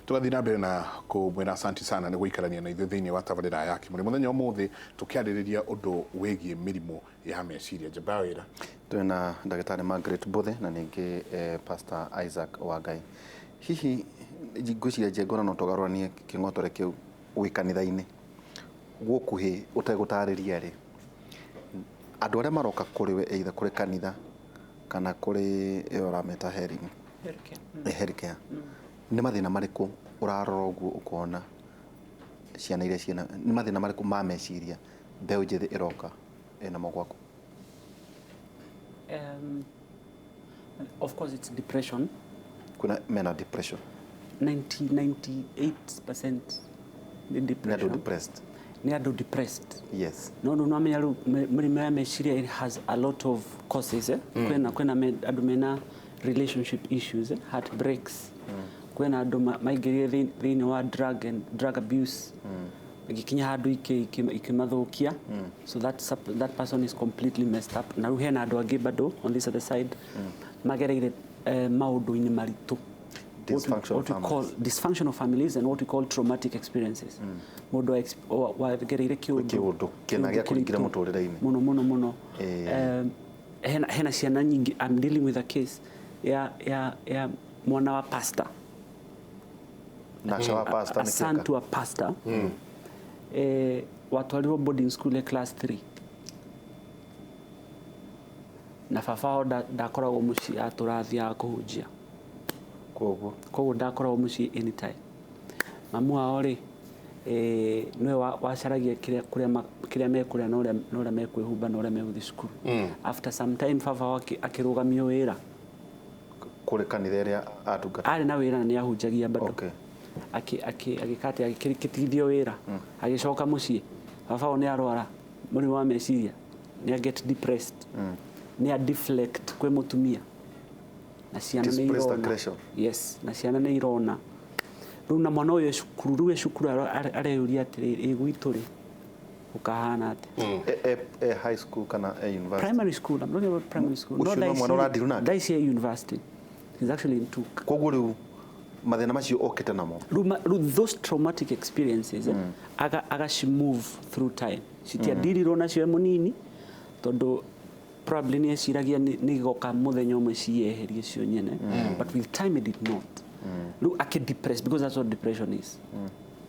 Tugathina mbere na kumwena asanti sana ni guikarania na ithuĩ thĩinĩ wa tabarĩra ya KIMURI muthenya ũmũthĩ tukĩarĩrĩria ũndũ wĩgiĩ mĩrimũ ya meciria. Njamba wĩra twina ndagĩtarĩ Margaret Bothe na ningĩ Pastor Isaac Wangai. Hihi ngwĩciria njengona no tũgarũranie kĩng'otore kĩu gwĩ kanitha-inĩ gũkuhĩ ũtegũtarĩria rĩ, andũ arĩa maroka kũrĩ we either kũrĩ kanitha kana kũrĩ ũrameta healthcare nĩ mathĩna marĩkũ ũrarora ũguo ũkona ciana iria ciana nĩ mathĩna marĩkũ ma meciria mbeũ njĩthĩ ĩroka namo gwaku? Of course it's depression. Kuna mena depression 98% ni depression. Ni depressed. Yes. No amenya rĩu mĩrimũ ya meciria it has a lot of causes. Kwena andũ mena relationship issues, heartbreaks. Kwena andũ maingĩrie thĩinĩ wa drug abuse. Ikinya handũ ikimathukia. So that person is completely messed up. Na rĩu hena andũ angĩ bado on this other side magereire maũndũ-inĩ maritũ. Dysfunctional families and what we call traumatic experiences. Mundu wagereire kiundu kina gya kuringira muturire-ini muno hena ciana nyingi. I'm dealing with a case ya mwana wa pastor na shawa pastor ni son to a pastor watwarirwo boarding school class 3 na baba ndakoragwo muci aturathia kuhunjia koguo ndakoragwo muci anytime. Mamu wao rĩ niwe wacaragia kĩrĩa mekuria na ũrĩa mekwĩhumba na ũrĩa megũthiĩ cukuru. After some time baba wake akĩrũgamio wĩra kũrĩ kanitha ĩrĩa atungata arĩ na wĩra na nĩ ahunjagia bado. Agĩkate agĩkĩrĩkĩtithio wĩra agĩcoka muciĩ baba wao nĩ arwara mũrimũ wa meciria, nĩ get depressed, nĩ deflect kwĩ mũtumia na ciana nĩ irona. Yes, na ciana nĩ irona. Rĩu na mwana ũyũ cukuru areyũria atĩrĩrĩ gwitũ rĩ ukahana atĩ high school kana university? Primary school. I'm talking about primary school. No, that's university. He's actually in 2. Koguo rĩu mathĩna macio okĩte namo. Those traumatic experiences aga she move through time. Citiadiriro nacio mũnini tondũ probably ni eciragia ni goka muthenya umwe cieherie cio nyene, but with time it did not. Look depressed because that's what depression is.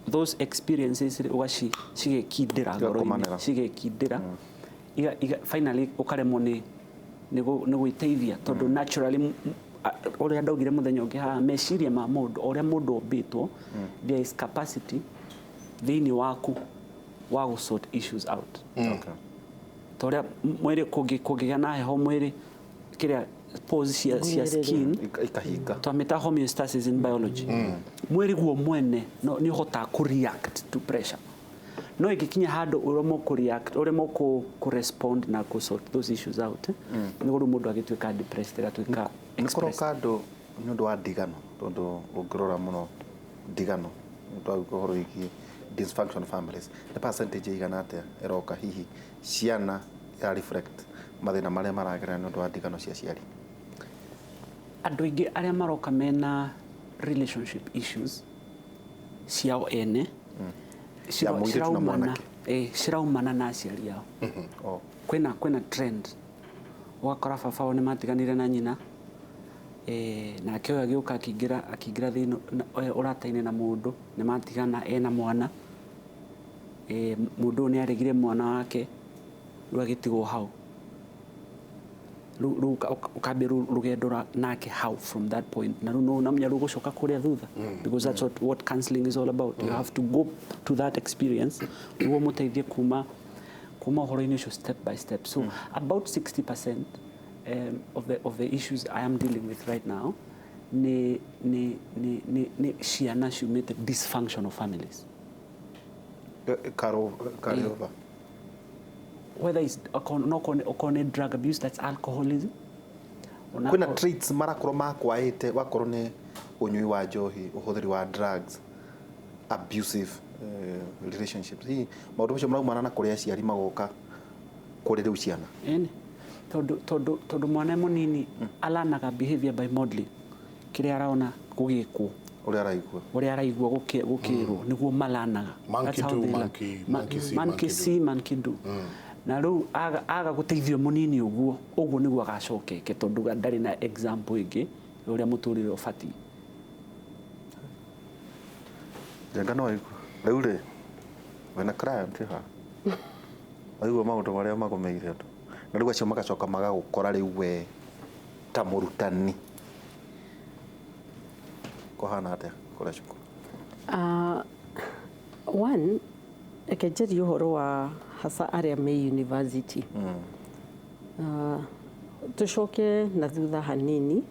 Those experiences ugaci cigekindira ngoro-inĩ cigekindira finally ukaremwo ni gwĩteithia tondũ naturally ũrĩa ndaugire muthenya ũngĩ haha meciria ma mũndũ ũrĩa mũndũ ombĩtwo there is capacity thĩinĩ waku wa gũsort issues out. Okay. Toria mwere kũngĩgĩa na heho mwere kĩrĩa pose cia skin ikahika twamĩta homeostasis in biology. Mwere guo mwene no nĩ ũhotaga ku react to pressure, no ĩgĩkinya handũ ũremwo ku react ũremwo ku respond na ku sort those issues out nĩguo mũndũ agĩtuĩka depressed agatuĩka express. Nĩkorwo kando nĩ ũndũ wa ndigano tondũ ũngĩrora mũno ndigano twagũkorwo iki dysfunctional families the percentage igana atĩa eroka hihi ciana ya reflect mathĩna marĩa maragerera nĩ ũndũ wa ndigano cia ciari? Andũ aingĩ arĩa maroka mena relationship issues ciao ene ciraumana na aciari yao. Kwena trend wakora baba wao nĩ matiganire na nyina nake ũyũ agĩũka akĩingĩra thĩinĩ ũrata-inĩ na mũndũ nĩ matigana ena mwana mũndũ nĩ aregire mwana wake rĩu agĩtigwo hau rĩu ukambia rugendo nake how from that point na rĩu namenya rĩu gũcoka kũrĩa thutha because that's what counseling is all about. You have to go to that experience nĩguo mũteithie kuma ũhoro-inĩ ũcio step by step. So about 60% of the issues I am dealing with right now ni ciana ciumĩte dysfunctional families. Carry-over. Whether it's drug abuse, that's alcoholism. Kuna traits marakorwo makwaĩte wakorwo nĩ ũnyui wa njohi, ũhũthĩri wa drugs, abusive relationships. Hii maũndũ macio maraumana na kũrĩa aciari magoka kũrĩ rĩu ciana. Tondũ mwana mũnini alanaga behavior by modeling kĩrĩa araona gũgĩkwo uria araigua gukirwo niguo malanaga monkey see monkey do na riu aga guteithio munini uguo niguo agacokeke tondu ndari na example ingi uria muturire ubati jenga no igua riu ri wena client ha aigua maundu maria magomeire andu na riu acio magacoka magagukora riu we ta murutani kohana atia kora cukuru one ekejeri uhoro wa hasa aria me university tucoke na thutha hanini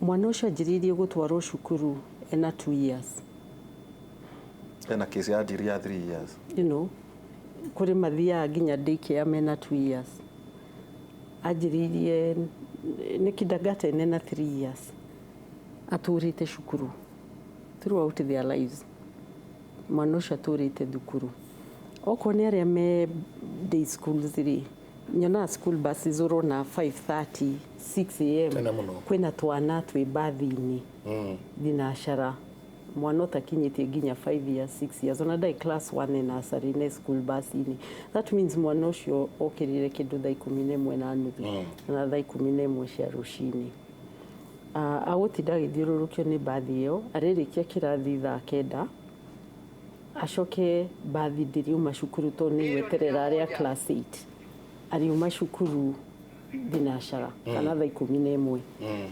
mwana ucio anjiririe gutwarwo cukuru ena 2 years ena kesi ya 3 years kuri mathia nginya daycare mena 2 years anjiririe ni kindergarten na 3 years aturite cukuru throughout their lives mwana ucio aturite thukuru oko ni aria me day schools ri nyona school buses urona 5:30 6 am kwina twana twi bathi-ini thinacara mwana utakinyitie nginya 5 years 6 years ona dai class 1 na nursery ne school bus-ini that means mwana ucio okirire kindu thaa 11 na nuthu na thaa 11 cia rucini agutinda githiururukio ni bathi iyo aririkia kirathi thaa 9 acoke bathi ndiriuma cukuru to ni weterera aria class 8 ariuma cukuru thinacara kana thaa 11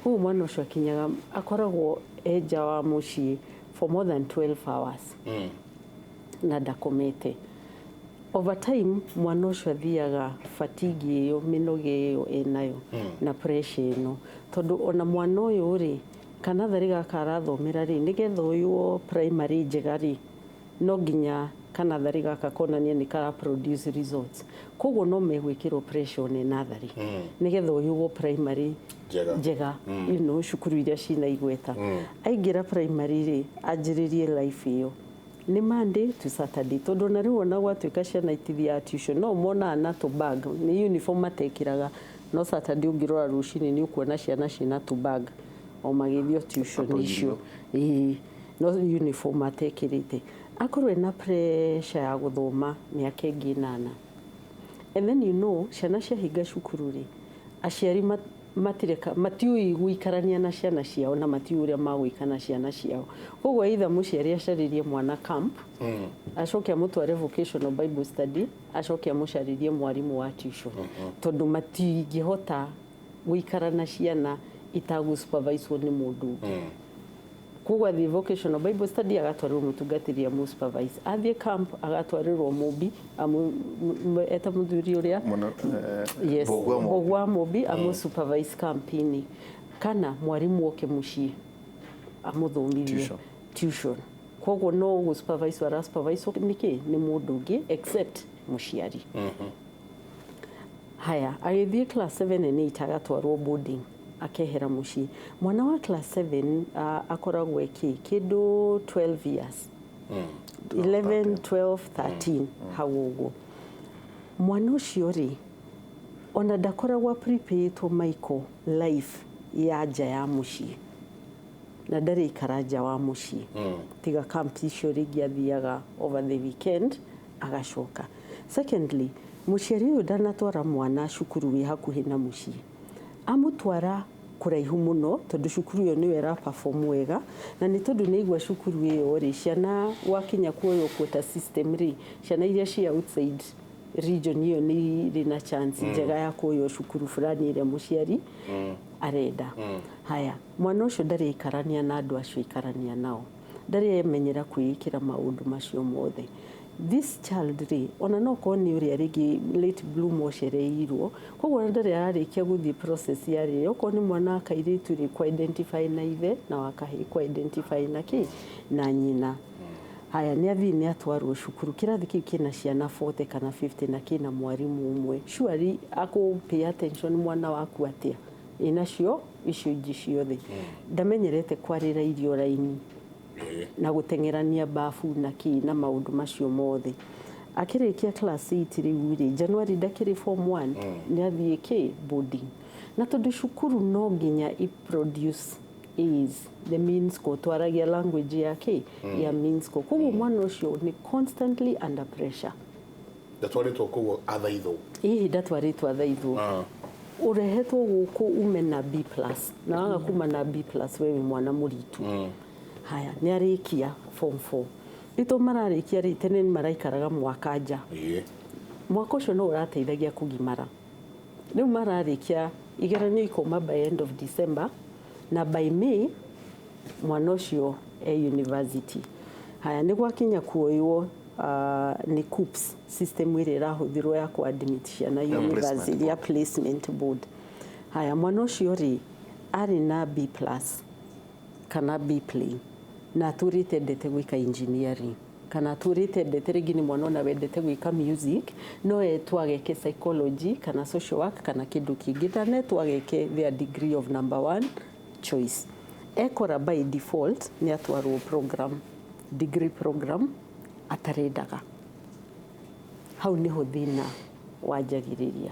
huu mwana ucio akinyaga akoragwo eja wa mucii for more than 12 hours na ndakomete over time mwana ucio athiaga fatigue iyo minoge iyo enayo na pressure ino tondu ona mwana uyu ri kana thari gaka arathomera ri nigetha uyu primary njega ri no nginya kana thari gaka konania ni kara produce results koguo no megwikirwo pressure ni nathari nigetha uyu primary njega cukuru iria cina igweta aingira primary ri anjiririe life iyo ni Monday to Saturday tondu na riu ona gwatuika ciana itithia tuition no mona na to bag ni uniform atekiraga no Saturday ungirora rucini ni ukuona ciana cina to bag o magithio tuition icio no uniform atekirite akorwe na pressure ya guthoma miaka ingi 8 and then ciana cia hinga cukuru ri aciari matireka matiui guikarania na ciana ciao na matiui uria maguikana ciana ciao koguo either muciari acaririe mwana camp acoke amutware vocational bible study acoke amucaririe mwarimu wa tuition tondu matingihota guikarana ciana itagu supervisor ni mundu koguo athie vocational bible study agatwarirwo mutungatiria mu supervise athie camp agatwarirwo mubi eta muthuri uria bogwa mubi amu supervise campini kana mwarimu oke mucii amuthomithie tuition koguo no gu supervise wa supervise niki ni mundu ungi except muciari haya agithie class 7 and 8 agatwarwo boarding akehera mucii mwana wa class 7 akoragwo kindu 12 years 11 12 13 hauguo mwana ucio ri ona ndakoragwo prepare to Michael life ya nja ya mucii na ndari ikara nja wa mucii tiga camp icio ringi athiaga over the weekend agacoka secondly muciari uyu ndanatwara mwana cukuru wi hakuhi na mucii amutwara kuraihu muno tondu cukuru iyo niwe ra perform wega na ni tondu neigwa cukuru iyo ri ciana wakinya kuoyo quota system ri ciana iria cia outside region iyo ni rina chance njega ya kuoyo cukuru fulani ile muciari arenda haya mwana ucio ndari ikarania na andu acio ikarania nao ndari emenyera kwikira maundu macio mothe this child ri ona no koni uri arigi late bloom oshereirwo koguo ndari ararikia guthi process yari yoko ni mwana akairitu ri ku identify na ithe na wakahi ku identify na ki na nyina haya ni athi ni atwarwo cukuru kirathi kiu kina ciana 40 kana 50 na kina mwarimu umwe surely ako pay attention mwana waku atia inacio icio ingi ciothe ndamenyerete kwarira irio raini na gutengerania bafu na ki na maundu macio mothe akirikia class 8 riu January ndakiri form 1 ni athie ki boarding na tondu cukuru no nginya i produce is the Minsko twaragia language yake ya Minsko koguo mwana ucio ni constantly under pressure ndatwaritwo koguo athaitho ihinda twaritwo athaitho urehetwo guku ume na B+ na waga kuma na B+ wewe mwana muritu haya ni arikia form 4 ito mararikia ri tene maraikaraga mwaka nja mwaka ucio no urateithagia kugimara riu mararikia igeranio ikoma by end of December na by May mwana ucio university haya ni gwakinya kuoywo ni KUPS system ire irahuthirwo ya kuadmit ciana university ya placement board haya mwana ucio ri ari na B+ kana B plain na turite ndete gwika engineering kana turite ndete rigini mwana na wendete gwika music no etwageke psychology kana social work kana kindu kingi tane twageke their degree of number 1 choice ekora by default ni atwarwo program degree program atarendaga hau niho thina wanjagiriria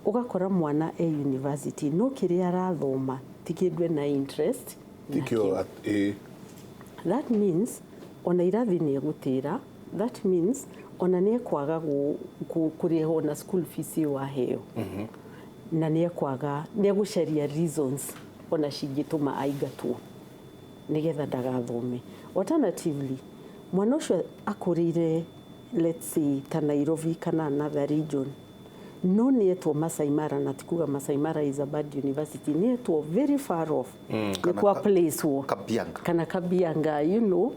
ugakora mwana university no kiria arathoma tikindwe na interest tikio that means ona irathi ni gutira that means ona ni kwaga kuriho na school fees wa heo na ni kwaga ni gucaria reasons ona cingituma aigatwo nigetha ndagathome alternatively mwana ucio akurire let's say ta Nairobi kana another region no nietwo Masai Mara na tikuga Masai Mara is a bad university nietwo very far off ni kwa place wo kana Kabianga you know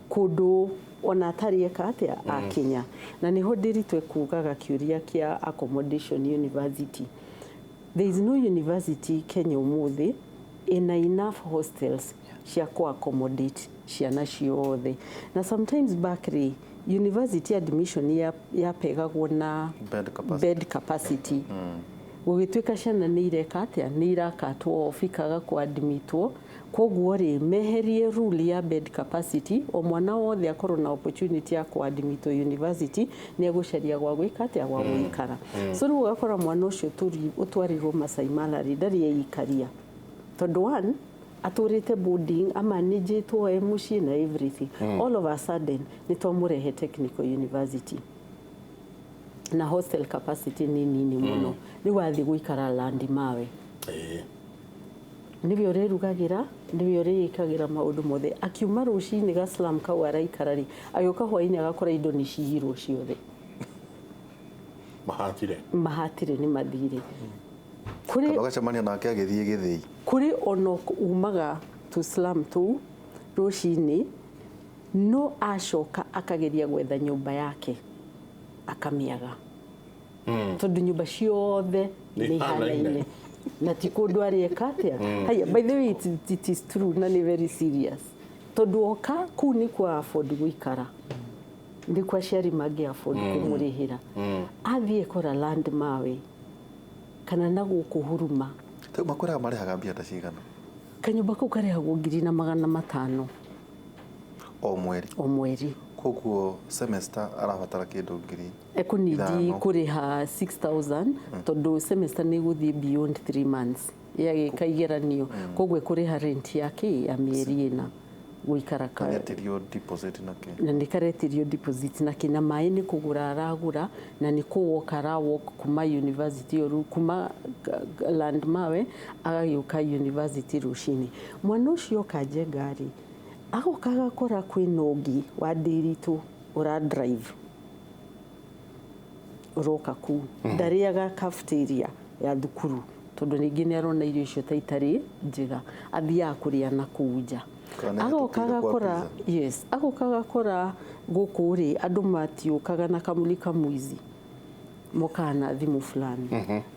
kudu ona tarieka atia a Kenya na niho ndiritwe kugaga kiuria kia accommodation university there is no university Kenya umuthi in enough hostels cia ku accommodate ciana ciothe na sometimes bakri university admission ya pegagwo na bed capacity gugituika ciana ni ireka atia ni irakatwo ofikaga ku admitwo koguo ri meherie rule ya bed capacity o mwana wothe akorwo na opportunity ya ku admitwo university ni agucaria gwa gwika atia gwa gwikara so riu ugakora mwana ucio utwarirwo Masai Mara ndari yeikaria tondu one aturite boarding ama nijitwo emuci na everything all of a sudden ni twamurehe technical university na hostel capacity ni nini muno ni wathi gwikara landi mawe nibyo rerugagira nibyo reikagira maundu mothe akiuma rucini ga slam ka waraikarari ayoka hwaini agakora indo ni cihirwo ciothe mahatire ni mathire kuri ogacemania nake agithie githii kuri ono umaga to slam tu rucini no ashoka akageria gwetha nyumba yake akamiaga tondu nyumba ciothe ni hanaine na tikundu arieka atia haya by the way it is true na ni very serious tondu oka ku ni kwa afford gwikara ndi kwa shari magi afford kumurihira athie kora land mawe kana na gukuhuruma tu makora marehaga mbia ta cigana kanyumba kau karehagwo 500 o mweri koguo semester arabatara kindu ngiri ekunidi kuriha 6000 tondu semester ni guthie beyond 3 months ya kaigeranio koguo kuriha rent yake ya mieri ina guikara ka deposit nake na nikaretirio deposit nake na mai ni kugura aragura na ni kuwokara walk kuma university oru kuma land mawe agayuka university rushini mwana ucio kaje gari agokaga kora kwinogi wa diritu ura drive uroka ku ndariaga cafeteria ya thukuru tondu ningi ni arona irio icio ta itari njega athia kuria na kuja agokaga kora yes agokaga kora gukuri andu matiukaga na kamulika mwizi mokana thimu fulani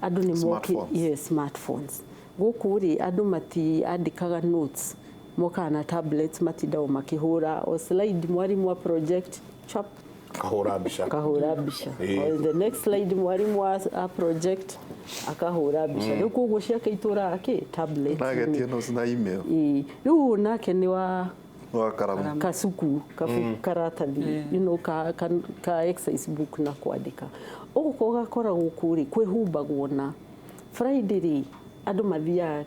andu ni moki yes smartphones gukuri andu mati andikaga notes mokana tablets matidao makihura o slide mwarimu wa project chap kahura bisha the next slide mwarimu wa project akahura bisha riku guciaka itura ake tablet nagetie no na email riu nake ni wa karamu kasuku karatathi you know ka exercise book na kwandika uko gakora gukuri kwihumba guona Friday ri andu mathia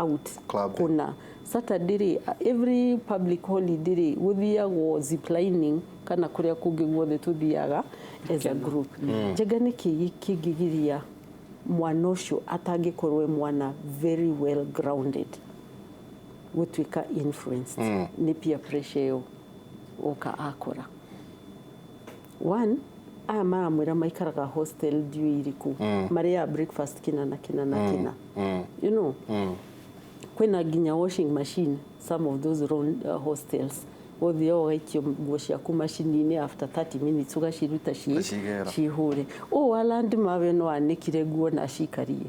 out kuna Saturday every public holiday guthiagwo ziplining kana kuria kungi guothe tuthiaga as a group. Njega nä kä ngä mwana ũcio atangĩkorwo mwana very well grounded gũtuĩka influenced nĩ peer pressure ĩyo ũka akora. One, aya maramwĩra maikaraga hostel ndiũ irĩkũ marĩa breakfast kina na kina. You know, kwĩna nginya washing machine some of those hostels wothia ũgaikio nguo ciaku macini-inĩ after 30 minutes ũgaciruta cihure. Alandi mawe no anĩkire nguo na cikarie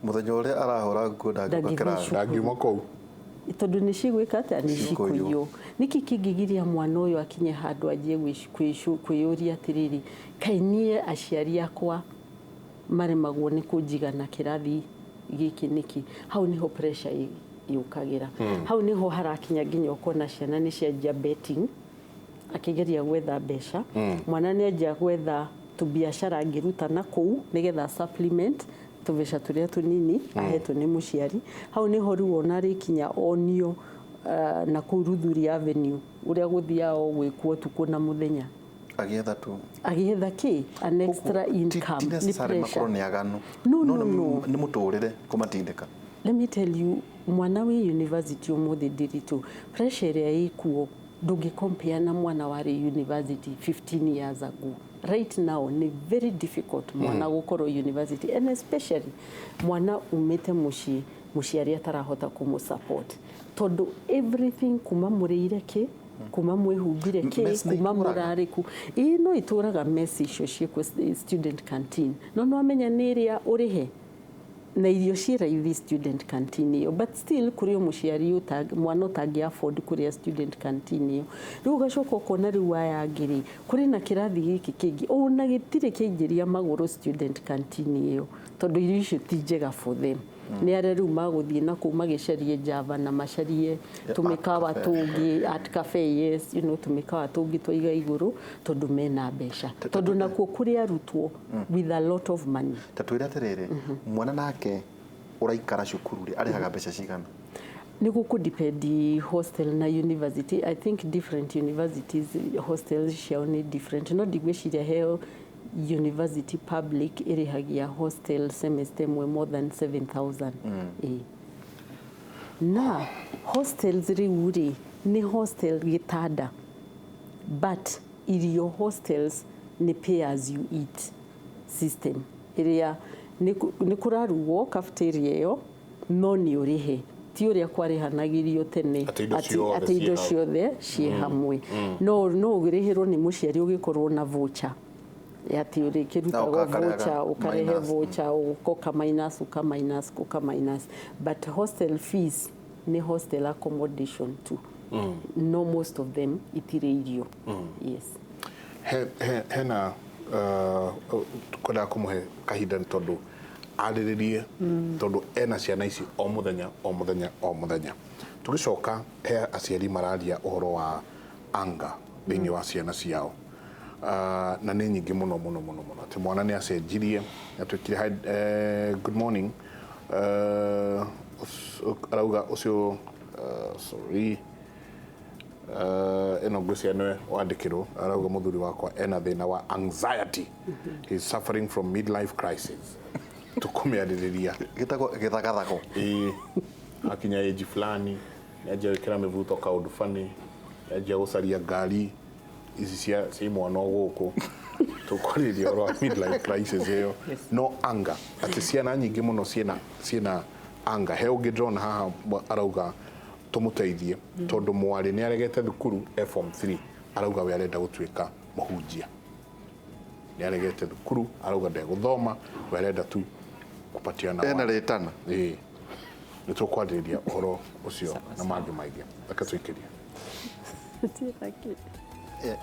muthenya ũrĩa arahũra nguo ndangiuma kũu tondũ nĩ cigwĩka atĩa nĩ cikũiywo. Nĩkĩ kĩngĩgiria mwana ũyũ akinye handũ anjie kwĩyũria atĩrĩrĩ, kaĩ niĩ aciari akwa maremagwo nĩ kũnjigana kĩrathi gĩkĩ nĩkĩ? Hau nĩho pressure yũkagĩra. Hau nĩho harakinya nginya ũkona ciana nĩ cianjia betting akĩgeria gwetha mbeca. Mwana nĩ anjia gwetha tũbiacara angĩruta na kũu nĩgetha supplement tũbeca tũrĩa tũnini ahetwo nĩ mũciari. Hau nĩho rĩu ona rĩkinya onio na kũu Rũthuri Avenue ũrĩa gũthiaga gwĩkwo ũtukũ na mũthenya agĩetha kĩ an extra income. Nĩ pressure nĩ aganu no nĩ mũtũrĩre kũmatindĩka. Let me tell you, mwana wĩ university ũmũthĩ ndĩritũ, pressure ĩrĩa ĩkuo ndũngĩ compare na mwana warĩ university 15 years ago. Right now ni very difficult mwana gũkorwo university, and especially mwana umĩte mũciari atarahota kũmũsupport tondũ everything kuma mũrĩire kĩ kuma mwĩhumbire kĩ kuma mũrarĩku no itũraga mess icio ciĩkwo student canteen no amenya nĩ ĩrĩa ũrĩhe na irio ciĩ raithi student canteen ĩyo, but still kũrĩ mũciari mwana ũtangĩ afford kũrĩa student canteen ĩyo. Rĩu ũgacoka ũkona rĩu aya angĩ kũrĩ na kĩrathi gĩkĩ kĩngĩ ona gĩtirĩ kĩingĩria magũrũ student canteen ĩyo tondũ irio icio ti njega for them. Nĩ arĩa rĩu magũthiĩ na kũu magĩcarie Java na macarie tũmĩkawa tũngĩ at cafe, yes, you know, tũmĩkawa tũngĩ tũiga igũrũ tondũ mena mbeca tondũ nakuo kũrĩ arutwo with a lot of money. Tatwĩra atĩrĩrĩ mwana nake ũraikara cukuru arĩhaga mbeca cigana? Nĩ gũkũdepend hostel na university. I think different universities hostels ciao nĩ different. No ndigwĩciria heo university public ĩrĩhagia hostel semester ĩmwe more than 7,000. Na hostels rĩu nĩ hostel gĩtanda, but irio hostels nĩ pay as you eat system ĩrĩa nĩ kũrarugwo cafeteria ĩyo no nĩ ũrĩhe ti ũrĩa kwarĩhanagĩrio tene atĩ indo ciothe ciĩ hamwe. No ũrĩhĩrwo nĩ mũciari ũgĩkorwo na voucher ati ũrĩkĩrutagwo voucher ũkarehe voucher ũka minus, but hostel fees ni hostel accommodation too. No most of them itirĩ irio. Yes. Hena kwenda kũmũhe kahinda tondũ arĩrĩrie tondũ ena ciana ici o mũthenya. Tũgĩcoka he aciari mararia ũhoro wa anga thĩinĩ wa ciana ciao. Na nĩ nyingĩ mũno atĩ mwana nĩ acenjirie atwĩkire good morning arauga ũcio sorry eno ngwĩcia nĩwe wandĩkĩrwo arauga mũthuri wakwa ena thĩna wa anxiety, he is suffering from midlife crisis. Tũkũmĩarĩrĩria gĩthagathako akinya age fulani nĩanjia gwĩkĩra mĩbuto kaũndũ funny, nĩanjia gũcaria ngari ici cia mwana gũkũ tũkwarĩria ũhoro wa midlife crisis ĩyo. No anga atĩ ciana nyingĩ mũno ciena anga. He ũngĩ ndĩrona haha arauga tũmũteithie tondũ mwarĩ nĩ aregete thukuru form 3 arauga we arenda gũtuĩka mũhunjia. Nĩ aregete thukuru arauga ndegũthoma we arenda tu kupatiana ena rĩtana. Nĩ tũkwarĩria ũhoro ũcio na mangĩ maingĩ. Reke tũikĩrie. Thank you. Yeah.